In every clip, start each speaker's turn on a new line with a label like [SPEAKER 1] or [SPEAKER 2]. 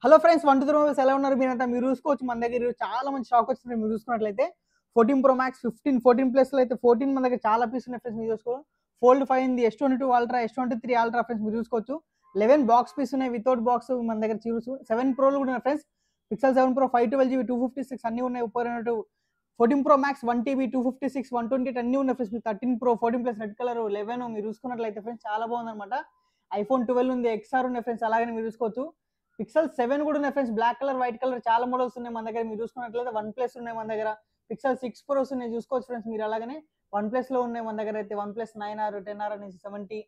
[SPEAKER 1] Hello friends, 1 to 3 mobiles ఎలా ఉన్నారు? మీరంతా మీరు చూసుకోవచ్చు. మన దగ్గర చాలా మంచి స్టాక్ వచ్చింది. మీరు చూసుకున్నట్లయితే 14 Pro Max, 15, 14 ప్లస్లో అయితే 14 మన దగ్గర చాలా పీస్ ఉన్నాయి ఫ్రెండ్స్. మీరు చూసుకో ఫోల్డ్ 5 ఉంది, S22 ultra, S23 ultra friends మీరు చూసుకోవచ్చు. 11 బాక్స్ పీస్ ఉన్నాయి, వితౌట్ బాక్స్ మన దగ్గర చూసు. 7 Proలు కూడా ఉన్నాయి ఫ్రెండ్స్. పిక్సెల్ 7 Pro 512GB 256 అన్ని ఉన్నాయి. 14 Pro Max 1TB 256 128 అన్ని ఉన్నాయి friends. 13 Pro 14 plus red colour 11 మీరు చూసుకున్నట్లయితే ఫ్రెండ్స్ చాలా బాగుందన్నమాట. iPhone 12 ఉంది, XR ఉన్నాయి ఫ్రెండ్స్. అలాగే మీరు చూసుకోవచ్చు. పిక్సెల్ 7 కూడా ఉన్నాయి friends. Black colour, white colour చాలా మోడల్స్ ఉన్నాయి మన దగ్గర. మీరు చూసుకున్నట్లయితే 1+ ఉన్నాయి మన దగ్గర. పిక్సెల్ 6 Pros ఉన్నాయి చూసుకోవచ్చు ఫ్రెండ్స్. మీరు అలాగనే 1+ లో ఉన్నాయి మన దగ్గర అయితే. 1+ 9R 10R అనేసి 70.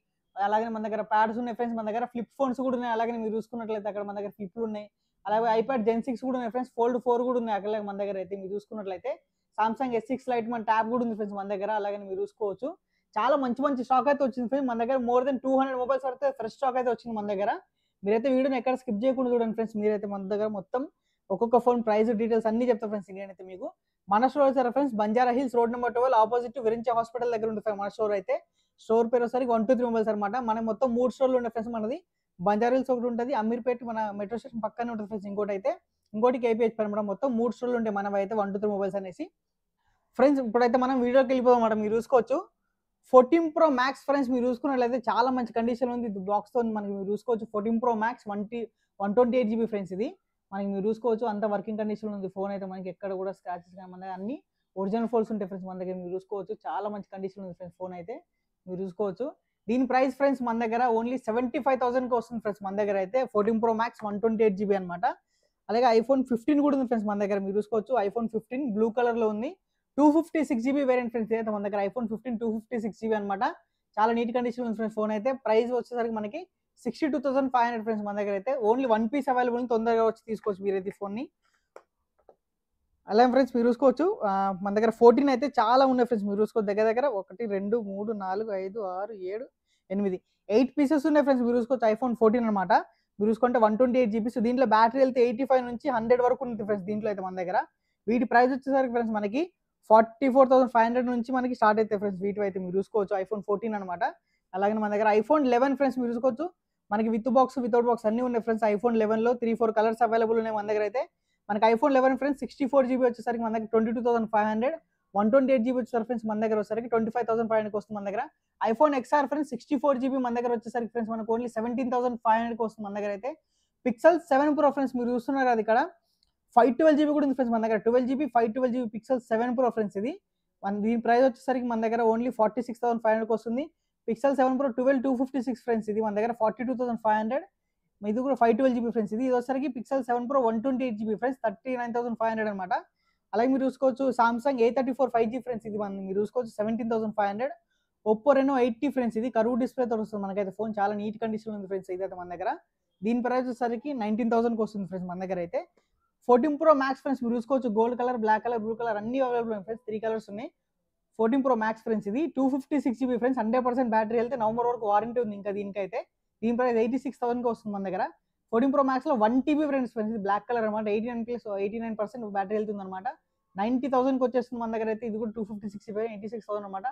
[SPEAKER 1] అలాగే మన దగ్గర ప్యాడ్స్ ఉన్నాయి ఫ్రెండ్స్. మన దగ్గర ఫ్లిప్ ఫోన్స్ కూడా ఉన్నాయి. అలాగే మీరు చూసుకున్నట్లయితే అక్కడ మన దగ్గర ఫ్లిప్లు ఉన్నాయి. అలాగే ఐప్యాడ్ Gen 6 కూడా ఉన్నాయి ఫ్రెండ్స్. ఫోల్డ్ 4 కూడా ఉన్నాయి అక్కడ మన దగ్గర అయితే. మీరు చూసుకున్నట్లయితే సామ్సంగ్ S6 లైట్ మన ట్యాబ్ కూడా ఉంది ఫ్రెండ్స్ మన దగ్గర. అలాగే మీరు చూసుకోవచ్చు. చాలా మంచి మంచి స్టాక్ అయితే వచ్చింది ఫ్రెండ్స్ మన దగ్గర. మోర్ దెన్ 200 మొబైల్స్ వరకు ఫ్రెష్ స్టాక్ అయితే వచ్చింది మన దగ్గర. మీరైతే వీడియోని ఎక్కడ స్కిప్ చేయకుండా చూడండి ఫ్రెండ్స్. మీరైతే మన దగ్గర మొత్తం ఒక్కొక్క ఫోన్ ప్రైస్ డీటెయిల్స్ అన్ని చెప్తా ఫ్రెండ్స్. నేనైతే మీకు మన స్టోర్ వచ్చారా friends, Banjara hills road number 12 opposite Virinchi hospital దగ్గర ఉంటుంది మన స్టోర్ అయితే. స్టోర్ పేరు వచ్చేసరికి 1 to 3 మొబైల్స్ అనమాట. మన మొత్తం 3 స్టోర్లు ఉన్నాయి ఫ్రెండ్స్. మనది బంజారా హిల్స్ ఒకటి ఉంటుంది, అమీర్పేట్ మన మెట్రో స్టేషన్ పక్కనే ఉంటుంది ఫ్రెండ్స్. ఇంకోటి KPH అనమాట. మొత్తం 3 స్టోర్లు ఉంటాయి మనవి అయితే 1 to 3 మొబైల్స్ అనేసి. ఫ్రెండ్స్ ఇప్పుడైతే మనం వీడియోకి వెళ్ళిపోదాం అన్నమాట. మీరు చూసుకోవచ్చు 14 Pro Max ఫ్రెండ్స్. మీరు చూసుకున్నట్లయితే చాలా మంచి కండిషన్ ఉంది. ఇది బాక్స్ తో మనకి మీరు చూసుకోవచ్చు. 14 Pro Max 128GB ఫ్రెండ్స్. ఇది మనకి మీరు చూసుకోవచ్చు అంత వర్కింగ్ కండిషన్ ఉంది. ఫోన్ అయితే మనకి ఎక్కడ కూడా స్క్రాచెస్ కానీ మన దగ్గర అన్ని ఒరిజినల్ ఫోన్స్ ఉంటాయి ఫ్రెండ్స్ మన దగ్గర. మీరు చూసుకోవచ్చు చాలా మంచి కండిషన్ ఉంది ఫ్రెండ్స్ ఫోన్ అయితే. మీరు చూసుకోవచ్చు దీని ప్రైస్ ఫ్రెండ్స్ మన దగ్గర ఓన్లీ 75,000కి వస్తుంది ఫ్రెండ్స్ మన దగ్గర అయితే. 14 Pro Max 128GB అనమాట. అలాగే iPhone 15 కూడా ఉంది ఫ్రెండ్స్ మన దగ్గర. మీరు చూసుకోవచ్చు iPhone 15 బ్లూ కలర్ లో ఉంది. 256GB వేరియంట్ ఫ్రెండ్స్ అయితే మన దగ్గర. iPhone 15 256GB అనమాట. చాలా నీట్ కండిషన్ ఉంది ఫ్రెండ్స్ ఫోన్ అయితే. ప్రైస్ వచ్చేసరికి మనకి 62,500 ఫ్రెండ్స్ మన దగ్గర అయితే. ఓన్లీ 1 పీస్ అవైలబుల్, తొందరగా వచ్చి తీసుకోవచ్చు మీరైతే ఫోన్ని. అలాగే ఫ్రెండ్స్ మీరు చూసుకోవచ్చు మన దగ్గర 14 అయితే చాలా ఉన్నాయి ఫ్రెండ్స్. మీరు చూసుకోవచ్చు దగ్గర 1 2 3 4 5 6 7 8 8 పీసెస్ ఉన్నాయి ఫ్రెండ్స్. మీరు చూసుకోవచ్చు iPhone 14 అనమాట. మీరు చూసుకుంటే 128GB. సో దీంట్లో బ్యాటరీ వెళ్తే 85 నుంచి 100 వరకు ఉంది ఫ్రెండ్స్ దీంట్లో అయితే మన దగ్గర. వీటి ప్రైస్ వచ్చేసరికి ఫ్రెండ్స్ మనకి 44,500 నుంచి మనకి స్టార్ట్ అవుతాయి ఫ్రెండ్స్. వీటి అయితే మీరు చూసుకోవచ్చు iPhone 14 అనమాట. అలాగే మన దగ్గర iPhone 11 ఫ్రెండ్స్. మీరు చూసుకోవచ్చు మనకి విత్ బాక్స్, వితౌట్ బాక్స్ అన్ని ఉన్నాయి ఫ్రెండ్స్. iPhone 11లో 3-4 కలర్స్ అవైలబుల్ ఉన్నాయి మన దగ్గర అయితే. మనకి iPhone 11 ఫ్రెండ్స్ 64GB వచ్చేసరికి మన దగ్గర 22,500. 128GB వచ్చేసరికి ఫ్రెండ్స్ మన దగ్గర వచ్చేసరికి 25,500కి వస్తుంది మన దగ్గర. iPhone XR ఫ్రెండ్స్ 64GB మన దగ్గర వచ్చేసరికి ఫ్రెండ్స్ మనకు ఓన్లీ 17,500కి వస్తుంది మన దగ్గర అయితే. పిక్సెల్ 7 Pro ఫ్రెండ్స్ మీరు చూస్తున్నారు కదా ఇక్కడ 512GB కూడా ఉంది ఫ్రెండ్స్ మన దగ్గర. 12GB 512GB pixel 7 Pro friends. ఇది దీని ప్రైస్ వచ్చేసరికి మన దగ్గర ఓన్లీ 46,500కి వస్తుంది. Pixel 7 Pro 12 256 friends. ఇది మన దగ్గర 42,500. ఇది కూడా 512GB ఫ్రెండ్స్. ఇది వచ్చేసరికి పిక్సెల్ 7 Pro 128GB ఫ్రెండ్స్ 39,500 అనమాట. అలాగే మీరు చూసుకోవచ్చు సామ్సంగ్ A34 5G ఫ్రెండ్స్. ఇది మీరు చూసుకోవచ్చు 17,500. Oppo Reno 8T friends. ఇది కర్వ్ డిస్ప్లే తో వస్తుంది మనకైతే. ఫోన్ చాలా నీట్ కండిషన్ ఉంది ఫ్రెండ్స్. ఇదైతే మన దగ్గర. దీని ప్రైస్ వచ్చేసరికి 19,000కి వస్తుంది ఫ్రెండ్స్ మన దగ్గర అయితే. 14 Pro Max ఫ్రెండ్స్ మీరు చూసుకోవచ్చు gold colour, black colour, blue colour అన్ని అవైలబుల్ ఉన్నాయి ఫ్రెండ్స్. 3 కలర్స్ ఉన్నాయి. 14 Pro Max ఫ్రెండ్స్. ఇది 256GB ఫ్రెండ్స్. 100% బ్యాటరీ వెళ్తే నవంబర్ వరకు వారంటీ ఉంది ఇంకా దీనికైతే. దీని ప్రైస్ 86,000కి వస్తుంది మన దగ్గర. 14 Pro Max లో 1TB ఫ్రెండ్స్. ఇది బ్లాక్ కలర్ అనమాట. 89% బ్యాటరీ వెళ్తుంది అనమాట. 90,000కి వచ్చేస్తుంది మన దగ్గర అయితే. ఇది కూడా 256GB 86,000 అనమాట.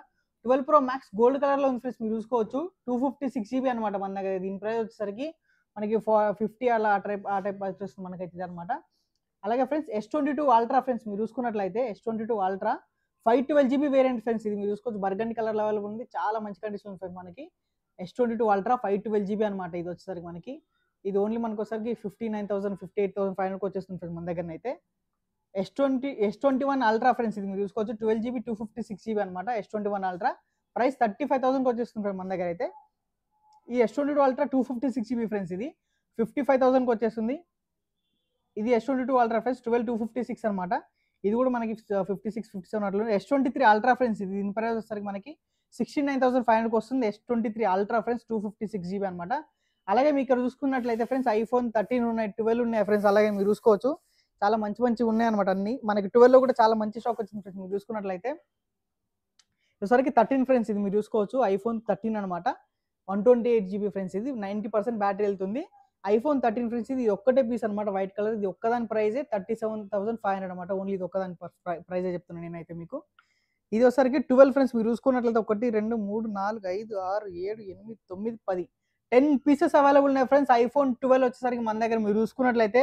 [SPEAKER 1] 12 Pro Max గోల్డ్ కలర్ లో ఉంది ఫ్రెండ్స్. మీరు చూసుకోవచ్చు 256GB అనమాట మన దగ్గర. దీని ప్రైస్ వచ్చేసరికి మనకి 50 అలా ఆ టైప్ వచ్చేస్తుంది మనకైతే ఇది అనమాట. అలాగే ఫ్రెండ్స్ S22 అల్ట్రా ఫ్రెండ్స్ మీరు చూసుకున్నట్లయితే S22 ultra 512GB variant friends. ఇది మీరు చూసుకోవచ్చు బర్గండి కలర్ అవైలబుల్ ఉంది. చాలా మంచి కండిషన్ ఉంది ఫ్రెండ్స్ మనకి. S22 అల్ట్రా 512GB అనమాట. ఇది వచ్చేసరికి మనకి ఇది ఓన్లీ మనకు వచ్చేసరికి 59,000 58,500కి వచ్చేస్తుంది ఫ్రెండ్స్ మన దగ్గర అయితే. S21 ultra friends. ఇది మీరు చూసుకోవచ్చు 12GB 256GB అనమాట. S21 అల్ట్రా ప్రైస్ 35,000కి వచ్చేస్తుంది ఫ్రెండ్స్ మన దగ్గర అయితే. ఈ S22 అల్ట్రా 256GB ఫ్రెండ్స్. ఇది 55,000కి వచ్చేస్తుంది. ఇది S22 అల్ట్రా ఫ్రెండ్స్ 12 256 అనమాట. ఇది కూడా మనకి 56 57 అట్లా. S23 ultra friends. ఇది దీని ప్రైస్ వచ్చేసరికి మనకి 69,500కి వస్తుంది. S23 అల్ట్రా ఫ్రెండ్స్ 256GB అనమాట. అలాగే మీకు ఇక్కడ చూసుకున్నట్లయితే ఫ్రెండ్స్ iPhone 13 ఉన్నాయి, 12 ఉన్నాయి ఫ్రెండ్స్. అలాగే మీరు చూసుకోవచ్చు చాలా మంచి మంచి ఉన్నాయి అనమాట అన్ని. మనకి 12లో కూడా చాలా మంచి స్టాక్ వచ్చింది ఫ్రెండ్స్. మీరు చూసుకున్నట్లయితే వచ్చేసరికి 13 ఫ్రెండ్స్. ఇది మీరు చూసుకోవచ్చు iPhone 13 అనమాట. 128GB friends. ఇది 90% బ్యాటరీ వెళ్తుంది. iPhone 13 friends. ఇది ఒక్కటే పీస్ అనమాట వైట్ కలర్. ఇది ఒక్కదాని ప్రైజే 37,500 అనమాట. ఓన్లీ ఇది ఒక్కదాని ప్రైజే చెప్తున్నాను నేనైతే మీకు. ఇది వచ్చేసరికి 12 ఫ్రెండ్స్. మీరు చూసుకున్నట్లయితే 1 2 3 4 5 6 7 8 9 10 10 పీసెస్ అవైలబుల్ ఉన్నాయి ఫ్రెండ్స్. ఐఫోన్ 12 వచ్చేసరికి మన దగ్గర మీరు చూసుకున్నట్లయితే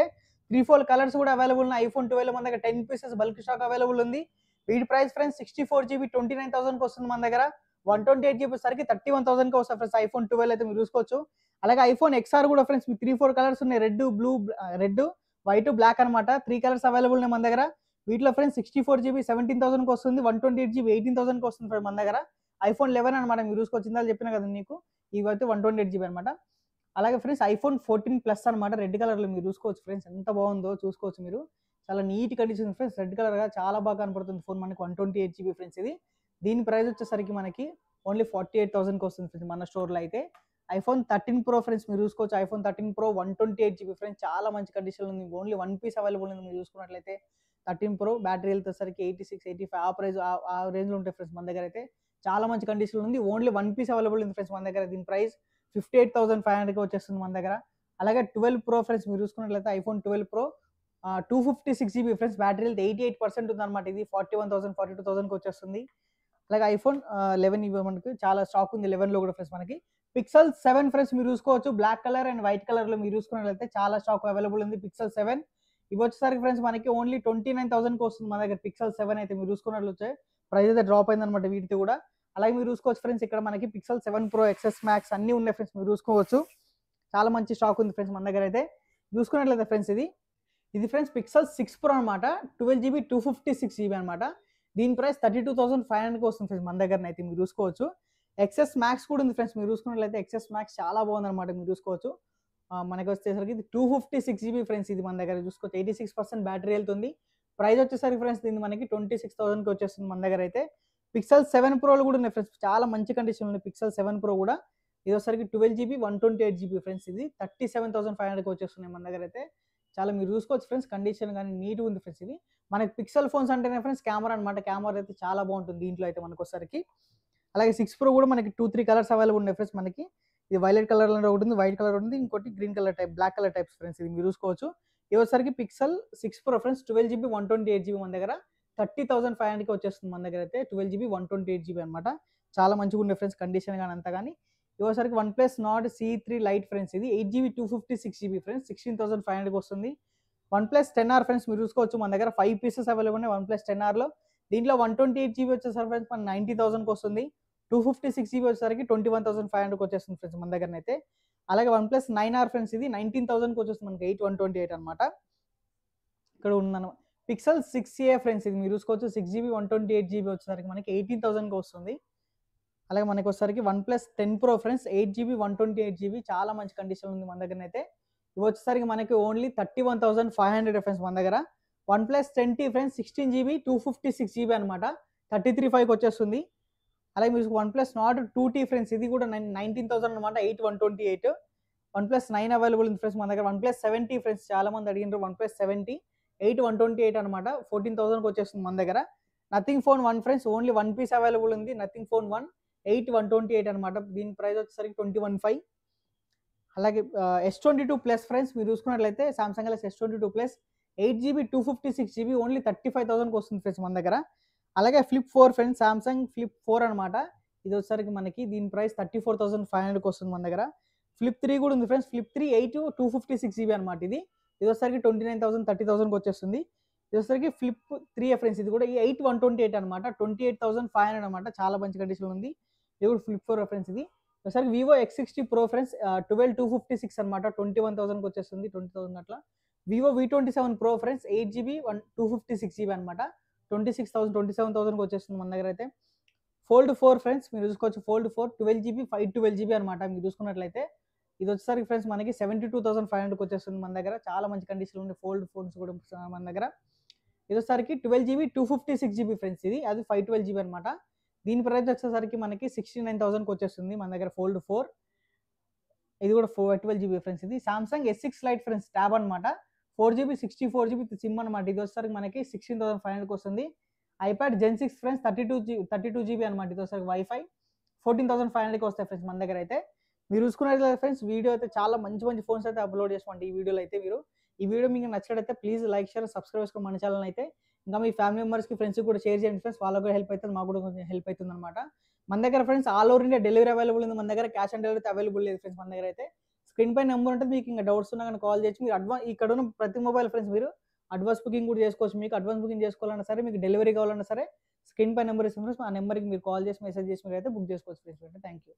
[SPEAKER 1] 3-4 కలర్స్ కూడా అవైలబుల్ ఉన్నాయి. ఐఫోన్ 12 మన దగ్గర 10 పీసెస్ బల్క్ స్టాక్ అవైలబుల్ ఉంది. వీటి ప్రైస్ ఫ్రెండ్స్ 64 జీబీ 29,000కి వస్తుంది మన దగ్గర. 128 జీబీ సరికి 31,000కి వస్తుంది ఫ్రెండ్స్. ఐఫోన్ 12 అయితే మీరు చూసుకోవచ్చు. అలాగే ఐఫోన్ XR కూడా ఫ్రెండ్స్ మీకు 3-4 కలర్స్ ఉన్నాయి. రెడ్, వైట్, బ్లాక్ అనమాట. 3 కలర్స్ అవైలబుల్ ఉన్నాయి మన దగ్గర. వీటిలో ఫ్రెండ్స్ 64 జీబీ 17,000కి వస్తుంది. 128 జీబీ 18,000కి వస్తుంది ఫ్రెండ్స్ మన దగ్గర. ఐఫోన్ 11 అనమాట మీరు చూసుకోవచ్చు. ఇందాక చెప్పిన కదా నీకు, ఇవైతే 128 జీబీ అనమాట. అలాగే ఫ్రెండ్స్ ఐఫోన్ 14 ప్లస్ అనమాట. రెడ్ కలర్లో మీరు చూసుకోవచ్చు ఫ్రెండ్స్, ఎంత బాగుందో చూసుకోవచ్చు మీరు. చాలా నీట్ కండిషన్ ఫ్రెండ్స్. రెడ్ కలర్గా చాలా బాగా కనపడుతుంది ఫోన్ మనకి. 128 జీబీ ఫ్రెండ్స్ ఇది. దీని ప్రైస్ వచ్చేసరికి మనకి ఓన్లీ 48,000కి వస్తుంది ఫ్రెండ్స్ మన స్టోర్లో అయితే. ఐఫోన్ 13 ప్రో ఫ్రెండ్స్ మీరు చూసుకోవచ్చు. ఐఫోన్ 13 ప్రో 128 జీబీ ఫ్రెండ్స్, చాలా మంచి కండిషన్ ఉంది. ఓన్లీ 1 పీస్ అవైలబుల్ ఉంది మీరు చూసుకున్నట్లయితే. 13 ప్రో బ్యాటరీ హెల్త్ వచ్చేసరికి 86, 85 ఆ ప్రైస్ ఆ రేంజ్లో ఉంటాయి ఫ్రెండ్స్ మన దగ్గర అయితే. చాలా మంచి కండిషన్ ఉంది. ఓన్లీ 1 పీస్ అవైలబుల్ ఉంది ఫ్రెండ్స్ మన దగ్గర. దీని ప్రైస్ 58,500కి వచ్చేస్తుంది మన దగ్గర. అలాగే 12 ప్రో ఫ్రెండ్స్ మీరు చూసుకున్నట్లయితే iPhone 12 pro 256 GB friends, battery health 88% ఉంది అనమాట. ఇది 41,000, 42,000కి వచ్చేస్తుంది. అలాగే ఐఫోన్ 11 ఇవి మనకి చాలా స్టాక్ ఉంది 11లో కూడా ఫ్రెండ్స్ మనకి. పిక్సెల్ 7 ఫ్రెండ్స్ మీరు చూసుకోవచ్చు. బ్లాక్ కలర్ అండ్ వైట్ కలర్లో మీరు చూసుకున్నట్లయితే చాలా స్టాక్ అవైలబుల్ ఉంది. పిక్సెల్ 7 ఇవి వచ్చేసరికి ఫ్రెండ్స్ మనకి ఓన్లీ 29,000కి వస్తుంది మన దగ్గర. పిక్సెల్ 7 అయితే మీరు చూసుకున్నట్లయితే ప్రైస్ అయితే డ్రాప్ అయింది అనమాట వీటితో కూడా. అలాగే మీరు చూసుకోవచ్చు ఫ్రెండ్స్, ఇక్కడ మనకి పిక్సెల్ 7 ప్రో XS Max అన్నీ ఉన్నాయి ఫ్రెండ్స్ మీరు చూసుకోవచ్చు. చాలా మంచి స్టాక్ ఉంది ఫ్రెండ్స్ మన దగ్గర అయితే. చూసుకున్నట్లయితే ఫ్రెండ్స్ ఇది ఫ్రెండ్స్ పిక్సెల్ 6 ప్రో అనమాట. 12 జీబీ 256 జీబీ అనమాట. దీని ప్రైస్ 32,500కి వస్తుంది ఫ్రెండ్స్ మన దగ్గర అయితే మీరు చూసుకోవచ్చు. XS Max కూడా ఉంది ఫ్రెండ్స్ మీరు చూసుకున్నట్లయితే. XS Max చాలా బాగుంది అనమాట మీరు చూసుకోవచ్చు. మనకి వచ్చేసరికి ఇది 256 జీబీ ఫ్రెండ్స్. ఇది మన దగ్గర చూసుకోవచ్చు. 86% బ్యాటరీ హెల్త్ ఉంది. ప్రైస్ వచ్చేసరికి ఫ్రెండ్స్ దీన్ని మనకి 26,000కి వచ్చేస్తుంది మన దగ్గర అయితే. పిక్సెల్ 7 ప్రోలు కూడా ఉన్నాయి ఫ్రెండ్స్, చాలా మంచి కండిషన్ ఉంది పిక్సెల్ 7 ప్రో కూడా. ఇది వచ్చేసరికి 12 జీబీ 128 జీబీ ఫ్రెండ్స్. ఇది 37,500కి వచ్చేస్తున్నాయి మన దగ్గర అయితే. చాలా మీరు చూసుకోవచ్చు ఫ్రెండ్స్, కండిషన్ కానీ నీట్గా ఉంది ఫ్రెండ్స్. ఇది మనకి పిక్సెల్ ఫోన్స్ అంటేనే ఫ్రెండ్స్ కెమెరా అనమాట. కెమెరా అయితే చాలా బాగుంటుంది దీంట్లో అయితే మనకు వచ్చేసరికి. అలాగే 6 ప్రో కూడా మనకి 2-3 కలర్స్ అవైలబుల్ ఉన్నాయి ఫ్రెండ్స్ మనకి. ఇది వైలెట్ కలర్లో ఒకటి ఉంది, వైట్ కలర్ ఉంది, ఇంకోటి green colour type, black colour types friends. ఇది మీరు చూసుకోవచ్చు. ఇది వచ్చేసరికి pixel 6 pro friends 12 GB 128 GB మన దగ్గర 30,500కి వచ్చేస్తుంది మన దగ్గర అయితే. 12 జీబీ 128 జీబీ అనమాట. చాలా మంచిగా ఉండే ఫ్రెండ్స్ కండిషన్ కానీ అంతా కానీ. ఇవసరికి OnePlus Nord C3 Lite friends. ఇది 8 GB 256 GB ఫ్రెండ్స్, 16,500కి వస్తుంది. OnePlus 10R ఫ్రెండ్స్ మీరు చూసుకోవచ్చు. మన దగ్గర 5 పీసెస్ అవైలబుల్ ఉన్నాయి OnePlus 10Rలో. దీంట్లో 128 GB వచ్చేసరికి ఫ్రెండ్స్ మన 90,000కి వస్తుంది. 256 GB వచ్చేసరికి 21,500కి వచ్చేస్తుంది ఫ్రెండ్స్ మన దగ్గరనైతే. అలాగే OnePlus 9R ఫ్రెండ్స్, ఇది 19,000కి వచ్చేస్తుంది మనకి. 8,128 అనమాట. ఇక్కడ ఉందన్నమాట. Pixel 6a ఫ్రెండ్స్, ఇది మీరు చూసుకోవచ్చు. 6 GB 128 GB వచ్చేసరికి మనకి 18,000కి వస్తుంది. అలాగే మనకి వచ్చేసరికి OnePlus 10 Pro friends, 8 GB 128 GB, చాలా మంచి కండిషన్ ఉంది మన దగ్గరనైతే. ఇవి వచ్చేసరికి మనకి ఓన్లీ 31,500 ఫ్రెండ్స్ మన దగ్గర. OnePlus 10T friends, 16 GB 256 GB అనమాట, 33,500కి వచ్చేస్తుంది. అలాగే మీకు OnePlus Nord 2T ఫ్రెండ్స్, ఇది కూడా 19,000 అనమాట, 8,128. OnePlus 9 అవైలబుల్ ఉంది ఫ్రెండ్స్ మన దగ్గర. OnePlus 7T ఫ్రెండ్స్, చాలా మంది అడిగినారు. OnePlus 7T 8,128 అనమాట, 14,000కి వచ్చేస్తుంది మన దగ్గర. Nothing phone 1 friends, only 1 piece available ఉంది. నథింగ్ ఫోన్ 1 8,128 అనమాట. దీని ప్రైస్ వచ్చేసరికి 21,500. అలాగే S22 ప్లస్ ఫ్రెండ్స్ మీరు చూసుకున్నట్లయితే, Samsung Galaxy S22 plus 8 GB 256 GB only 35,000కి వస్తుంది ఫ్రెండ్స్ మన దగ్గర. అలాగే ఫ్లిప్ 4 ఫ్రెండ్స్, సామ్సంగ్ ఫ్లిప్ 4 అనమాట. ఇది వచ్చేసరికి మనకి దీని ప్రైస్ 34,500కి వస్తుంది మన దగ్గర. ఫ్లిప్ 3 కూడా ఉంది ఫ్రెండ్స్. ఫ్లిప్ 3 8 256 GB అనమాట. ఇది వచ్చేసరికి 29,000 30,000కి వచ్చేస్తుంది. ఇది వచ్చేసరికి ఫ్లిప్ 3 ఫ్రెండ్స్, ఇది కూడా 8,128 అనమాట, 28,500 అనమాట, చాలా మంచి కండిషన్ ఉంది. ఇది కూడా ఫ్లిప్ 4 ఫ్రెండ్స్. ఇది వచ్చేసరికి వివో X60 Pro ఫ్రెండ్స్, 12,256 అనమాట, 21,000కి వచ్చేస్తుంది, 20,000 అట్లా. Vivo V27 Pro friends, 8 GB 256 GB అనమాట, 26,000 27,000కి వచ్చేస్తుంది మన దగ్గర అయితే. ఫోల్డ్ 4 ఫ్రెండ్స్ మీరు చూసుకోవచ్చు. ఫోల్డ్ 4 12 GB 512 GB అనమాట. మీరు చూసుకున్నట్లయితే ఇది వచ్చేసరికి ఫ్రెండ్స్ మనకి 72,500కి వచ్చేస్తుంది మన దగ్గర. చాలా మంచి కండిషన్ ఉంది ఫోల్డ్ ఫోన్స్ కూడా మన దగ్గర. ఇది వచ్చేసరికి 12 GB 256 GB ఫ్రెండ్స్, ఇది అది 512 GB అనమాట. దీని ప్రైస్ వచ్చేసరికి మనకి 69,000కి వచ్చేస్తుంది మన దగ్గర. ఫోల్డ్ 4 ఇది కూడా 512 GB ఫ్రెండ్స్. ఇది Samsung S6 Lite friends, tab అనమాట, 4 GB 64 GB సిమ్ అనమాట. ఇది వచ్చేసరికి మనకి 16,500కి వస్తుంది. ఐప్యాడ్ Gen 6 ఫ్రెండ్స్, 32 GB అనమాట. ఇది వచ్చేసరికి వైఫై 14,500కి వస్తాయి ఫ్రెండ్స్ మన దగ్గర అయితే. మీరు చూసుకున్నట్లయితే ఫ్రెండ్స్, వీడియో అయితే చాలా మంచి మంచి ఫోన్స్ అయితే అప్లోడ్ చేసుకోండి ఈ వీడియోలో అయితే. ఈ వీడియో మీకు నచ్చినట్లయితే ప్లీజ్ లైక్ షేర్ సబ్స్క్రైబ్ చేసుకోండి మన ఛానల్ అయితే. ఇంకా మీ ఫ్యామిలీ మెంబర్స్కి ఫ్రెండ్స్కి కూడా షేర్ చేయండి ఫ్రెండ్స్, వాళ్ళకు కూడా హెల్ప్ అవుతుంది, మాకు కూడా కొంచెం హెల్ప్ అవుతుంది అనమాట. మన దగ్గర friends all over India delivery available ఉంది. మన దగ్గర క్యాష్ ఆన్ డెలివరీ అవైలబుల్ లేదు ఫ్రెండ్స్ మన దగ్గర అయితే. స్క్రీన్ పై నెంబర్ ఉంటుంది. మీకు ఇంకా డౌట్స్ ఉన్నా కానీ కాల్ చేయొచ్చు. మీరు ఇక్కడ ఉన్న ప్రతి మొబైల్ ఫ్రెండ్స్ మీరు అడ్వాన్స్ బుకింగ్ కూడా చేసుకోవచ్చు. మీకు అడ్వాన్స్ బుకింగ్ చేసుకోవాలన్నా సరే, మీకు డెలివరీ కావాలన్నా సరే స్క్రీన్ పై నెంబర్ ఇస్తాం ఫ్రెండ్స్. ఆ నెంబర్కి మీరు కాల్ చేసి మెసేజ్ చేసి మీరు అయితే బుక్ చేసుకోవచ్చు ఫ్రెండ్స్. Thank you.